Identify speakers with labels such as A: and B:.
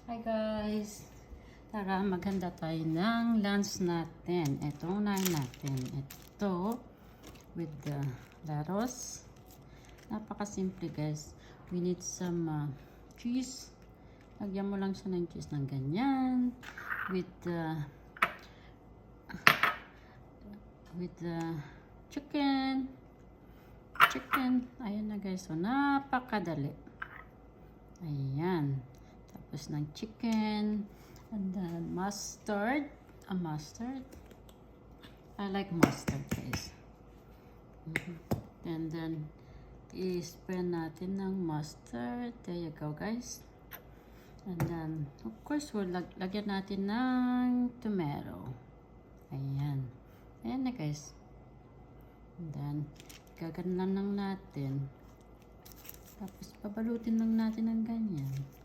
A: Hi guys! Tara, maghanda tayo ng lunch natin. Ito, unahin natin. Ito, with the laros. Napakasimple guys. We need some cheese. Lagyan mo lang siya ng cheese ng ganyan. With the chicken. Ayan na guys. So, napakadali. Ayan. Tapos ng chicken. And then mustard. Mustard. I like mustard guys. And then i-spread natin ng mustard. There you go guys. And then of course lagyan natin ng tomato. Ayan. Ayan na guys. And then gaganan lang natin. Tapos pabalutin lang natin ng ganyan.